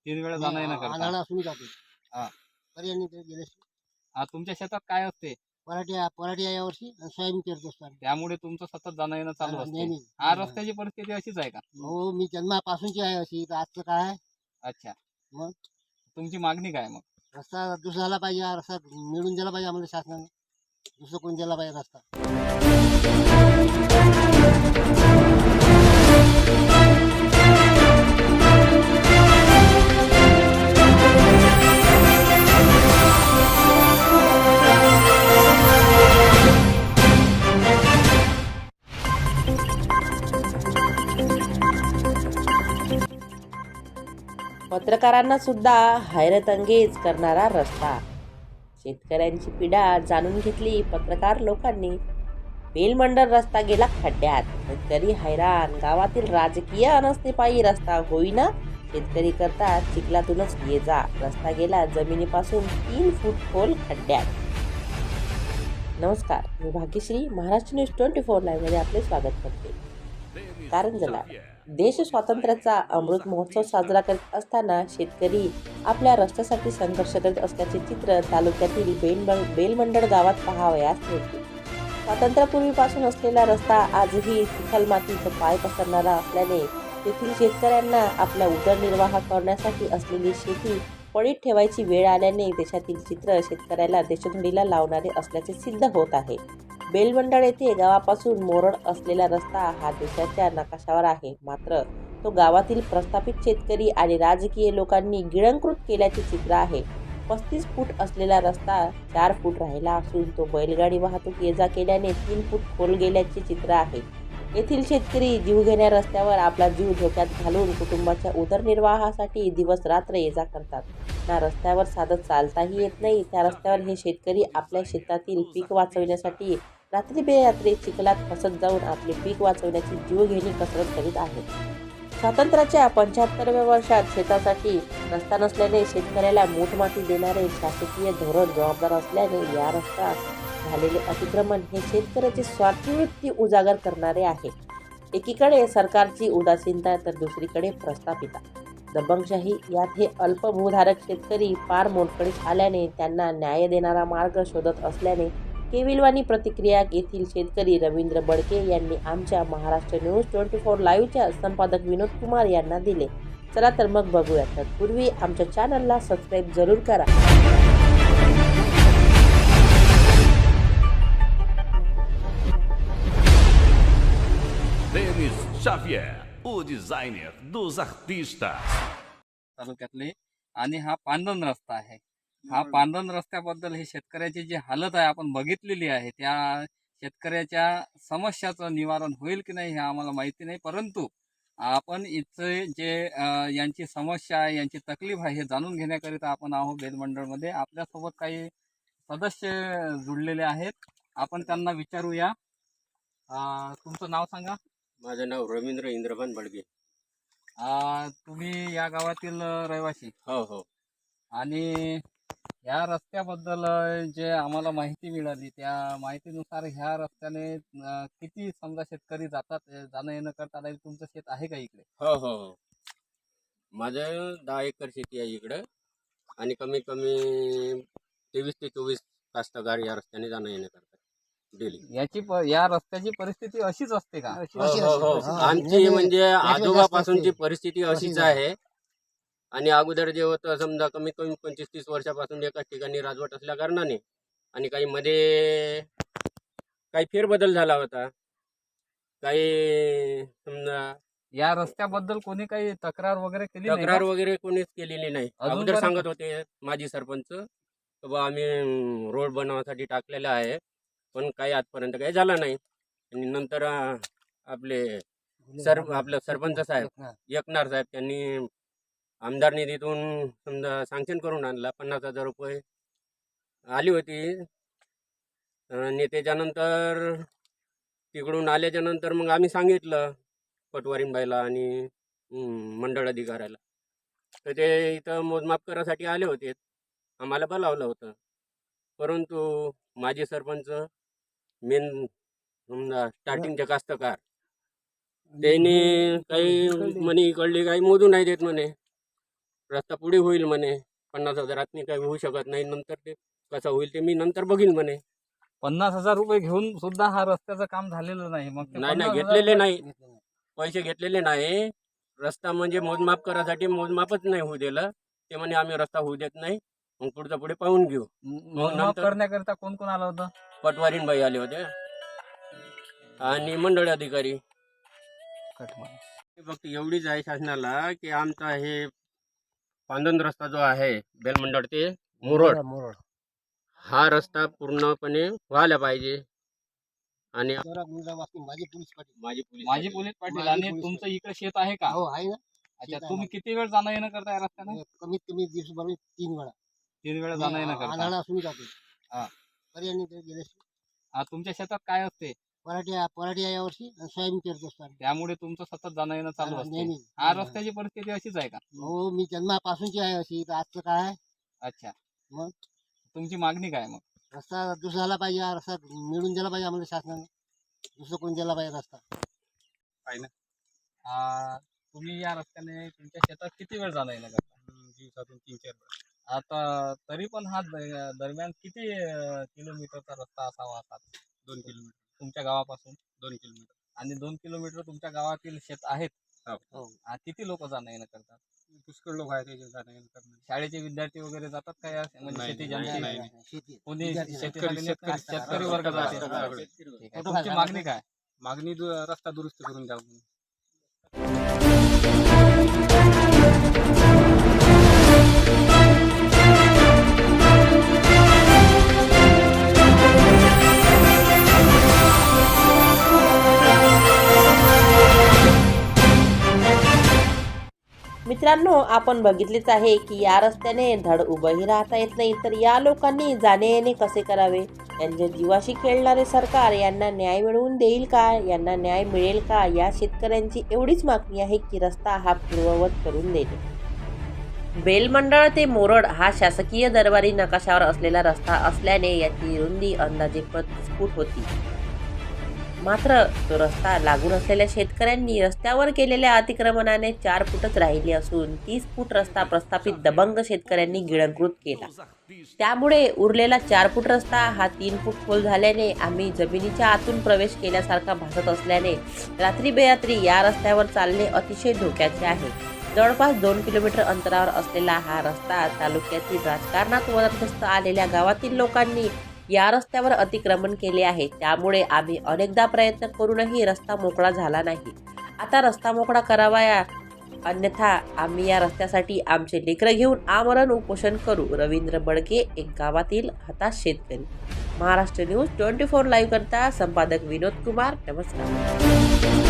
3 वेळा जाणं येणं करता. आणायला असून जाते. हा. पर्यायी ते गेले तुमच्या शेतात काय असते? पराठी आहे यावर्षी आणि सोयाबीन पेरत असतो आम्ही. त्यामुळे तुमचं सतत जाणं येणं चालू असते. नेहमी. हा, रस्त्याची परिस्थिती अशीच आहे का? हो, मी जन्मापासूनची आहे अशी, तर आजचं काय आहे? अच्छा. मग तुमची मागणी काय मग? रस्ता दुसरा झाला पाहिजे, हा रस्ता मिळून दिला पाहिजे आम्हाला शासनाने. दुसरं कोणी दिला पाहिजे रस्ता. पत्रकारांना सुद्धा हैरतअंगेज करणारा रस्ता. शेतकऱ्यांची पीडा जाणून घेतली पत्रकार लोकांनी. बेलमंडल रस्ता गेला खड्ड्यात, शेतकरी हैराण. गावातील राजकीय अनस्थिपायी रस्ता होईना, शेतकरी करतात चिखलातूनच ये जा. रस्ता गेला जमिनीपासून 3 फूट खोल खड्ड्यात. नमस्कार, मी भाग्यश्री. महाराष्ट्र न्यूज 24 लाईव्ह मध्ये आपले स्वागत करते. कारंजला देश स्वातंत्र्याचा अमृत महोत्सव साजरा करत असताना शेतकरी आपल्या रस्त्यासाठी संघर्ष करीत असल्याचे चित्र तालुक्यातील बेलमंडळ गावात पाहावयास मिळते. स्वातंत्र्यापूर्वीपासून असलेला रस्ता आजही चिखलमातीचं पाय पसरणारा असल्याने तेथील शेतकऱ्यांना आपला उदरनिर्वाह करण्यासाठी असलेली शेती पडीत ठेवायची वेळ आल्याने देशातील चित्र शेतकऱ्याला देशोधडीला लावणारे असल्याचे सिद्ध होत आहे. बेलमंडळ येथे गावापासून मोरड असलेला रस्ता हा देशाच्या नकाशावर आहे, मात्र तो गावातील प्रस्थापित शेतकरी आणि राजकीय लोकांनी गिळंकृत केल्याचे चित्र आहे. 35 फूट असलेला रस्ता 4 फूट राहिला असून तो बैलगाडी वाहतूक ये जा केल्याने 3 फूट खोल गेल्याचे चित्र आहे. येथील शेतकरी जीवघेण्या रस्त्यावर आपला जीव धोक्यात घालून कुटुंबाच्या उदरनिर्वाहासाठी दिवस रात्र ये जा करतात. ना रस्त्यावर साधं चालताही येत नाही, त्या रस्त्यावर हे शेतकरी आपल्या शेतातील पीक वाचवण्यासाठी रात्री बेरात्री चिखलात फसत जाऊन आपले पीक वाचवण्याची जीवघेणी कसरत करीत आहेत. स्वातंत्र्याच्या 75व्या वर्षात शेतासाठी रस्ता नसल्याने शेतकऱ्याला मोठमाती देणारे शासकीय धोरण जबाबदार असल्याने या रस्ता झालेले अतिक्रमण हे शेतकऱ्याची स्वार्थी वृत्ती उजागर करणारे आहे. एकीकडे सरकारची उदासीनता तर दुसरीकडे प्रस्थापिता दबंगशाही यात हे अल्पभूधारक शेतकरी पार मोडकळीस आल्याने त्यांना न्याय देणारा मार्ग शोधत असल्याने केविलवाणी प्रतिक्रिया येथील शेतकरी रवींद्र बडके यांनी आमच्या महाराष्ट्र न्यूज 24 लाईव्हच्या संपादक विनोद कुमार यांना दिले. चला तर मग बघूया. तत्पूर्वी आमच्या चॅनलला सबस्क्राईब जरूर करा. Denis Xavier, o designer dos artistas. तालुक्यातले आणि हा पांदन रस्ता आहे. हा पांदन रस्त्याबद्दल ही शेतकऱ्याची जी हालत आहे आपण बघितलेली आहे. त्या शेतकऱ्याच्या समस्याचं निवारण होईल की नाही हे आम्हाला माहिती नाही, परंतु आपण इथं जे यांची समस्या आहे, यांची तकलीफ आहे हे जाणून घेण्याकरिता आपण आहोत बेलमंडळमध्ये. आपल्यासोबत काही सदस्य जुळलेले आहेत, आपण त्यांना विचारूया. तुमचं नाव सांगा. माझं नाव रवींद्र इंद्रभान बडगे. तुम्ही या गावातील रहिवासी? हो हो. आणि ह्या रस्त्याबद्दल जे आम्हाला माहिती मिळाली त्या माहितीनुसार ह्या रस्त्याने किती समजा शेतकरी जातात, जाणं येणं करतात? तुमचं शेत आहे का इकडे? हो हो हो. माझं 10 एकर शेती आहे इकडं आणि कमीत कमी 23 ते 24 कास्तकार या रस्त्याने जाणं येणं करतात डेली. या रस्त्याची परिस्थिती अशीच असते का? हो हो हो. आमची म्हणजे आजोबापासूनची परिस्थिती अशीच आहे. आणि अगोदर जे होतं समजा कमीत कमी 25-30 वर्षापासून एकाच ठिकाणी राजवट असल्या कारणाने आणि काही मध्ये काही फेरबदल झाला होता. काही समजा या रस्त्याबद्दल कोणी काही तक्रार वगैरे केली नाही तक्रार का? वगैरे कोणीच केलेली नाही. अगोदर सांगत होते माजी सरपंच की बा आम्ही रोड बनवण्यासाठी टाकलेला आहे, पण काही आजपर्यंत काही झालं नाही. आणि नंतर आपले आपलं सरपंच साहेब एकनार साहेब त्यांनी आमदार निधीतून समजा सँक्शन करून आणला. 50,000 रुपये आली होती. आणि त्याच्यानंतर तिकडून आल्याच्या नंतर मग आम्ही सांगितलं पटवारीबाईला आणि मंडळ अधिकाऱ्याला, तर ते इथं मोजमाप करायसाठी आले होते. आम्हाला बोलावलं होतं, परंतु माजी सरपंच मेन समजा स्टार्टिंगचे कास्तकार त्यांनी काही म्हणे इकडली काही मोजू नाही देत म्हणे. रस्ता पुढे होईल म्हणे, 50,000 काही होऊ शकत नाही, नंतर ते कसं होईल ते मी नंतर बघीन म्हणे. 50,000 रुपये घेऊन सुद्धा हा रस्त्याचं काम झालेलं नाही. मग ते नाही 50,000 घेतलेले रुपये- नाही, पैसे घेतलेले नाही. रस्ता म्हणजे मोजमाप करायसाठी मोजमापच नाही होऊ दिलं. ते म्हणे आम्ही रस्ता होऊ देत नाही, मग पुढचं पुढे पाहून घेऊ. मोजमाप नंतर- करण्याकरिता कोण कोण आलं होतं? पटवारीन बाई आले होते आणि मंडळ अधिकारी. फक्त एवढीच आहे शासनाला की आमचा हे पांदन रस्ता जो आहे बेलमंडळ ते मुरड, मोरड हा रस्ता पूर्णपणे व्हायला पाहिजे. आणि माझी पोलीस पाटील माजी पोलीस पाटील. माजी आणि पोलीस तुमचं इकडे शेत आहे का? हो आहे ना. अच्छा, शेत आहे तुम्ही किती वेळ जाणं येणं करताय रस्त्याने? कमीत कमी दिवसभर 3 वेळा 3 वेळा जाणं येणं करता. आणायला असून जातो. हा. पर्यायी ते गेले तुमच्या शेतात काय असते? पराठी आहे यावर्षी आणि सोयाबीन पेरत असतो आम्ही. त्यामुळे तुमचं सतत जाणं येणं चालू असते. नेहमी. हा रस्त्याची परिस्थिती अशीच आहे का? हो, मी जन्मापासूनची आहे अशी. तर आजचं काय आहे? अच्छा, मग? तुमची मागणी काय मग? रस्ता दुसरा झाला पाहिजे. हा रस्ता मिळून दिला पाहिजे आम्हाला शासनाने. दुसरं कोणी दिला पाहिजे रस्ता. तुम्ही या रस्त्याने तुमच्या शेतात किती वेळ जाणं येणं करता? दिवसातून 3-4 वेळा. आता तरी पण हा दरम्यान किती किलोमीटरचा रस्ता असावा असा? 2 किलोमीटर. तुमच्या गावापासून 2 किलोमीटर. आणि 2 किलोमीटर तुमच्या गावातील शेत आहेत. हो. किती लोक जाणं येणं करतात? पुष्कळ लोक आहेत त्याचे जाणं येणं करणार. शाळेचे विद्यार्थी वगैरे जातात का या म्हणजे नाही, शेती नाही, ज्यांची नाही. शेती. कोणी विद्यार्थी शेतीसाठी नाही. नेत नाही, शेतकरी वर्ग जाते. सगळे. ठीक आहे. तुमची मागणी काय? मागणी रस्ता दुरुस्त करून द्यावं. मित्रांनो, आपण बघितलेच आहे की या रस्त्याने धड उभंही राहता येत नाही, तर या लोकांनी जाणे येणे कसे करावे? यांच्या जीवाशी खेळणारे सरकार यांना न्याय मिळवून देईल का? यांना न्याय मिळेल का? या शेतकऱ्यांची एवढीच मागणी आहे की रस्ता हा पूर्ववत करून देणे. बेलमंडळ ते मोरड हा शासकीय दरबारी नकाशावर असलेला रस्ता असल्याने याची रुंदी अंदाजे 35 फूट होती. मात्र तो रस्ता लागून असलेल्या शेतकऱ्यांनी रस्त्यावर केलेल्या अतिक्रमणाने 4 फूटच राहिले असून 30 फूट रस्ता प्रस्थापित दबंग शेतकऱ्यांनी गिळंकृत केला. त्यामुळे उरलेला 4 फूट रस्ता हा 3 फूट खोल झाल्याने आम्ही जमिनीच्या आतून प्रवेश केल्यासारखा भासत असल्याने रात्री बेरात्री या रस्त्यावर चालणे अतिशय धोक्याचे आहे. जवळपास 2 किलोमीटर अंतरावर असलेला हा रस्ता तालुक्यातील राजकारणात वरदस्त आलेल्या गावातील लोकांनी या रस्त्यावर अतिक्रमण केले आहे. त्यामुळे आम्ही अनेकदा प्रयत्न करूनही रस्ता मोकळा झाला नाही. आता रस्ता मोकळा करावा, अन्यथा आम्ही या रस्त्यासाठी आमचे लेकरं घेऊन आमरण उपोषण करू. रवींद्र बडके, एक गावातील हताश शेतकरी. महाराष्ट्र न्यूज 24 लाईव्ह करता संपादक विनोद कुमार. नमस्कार.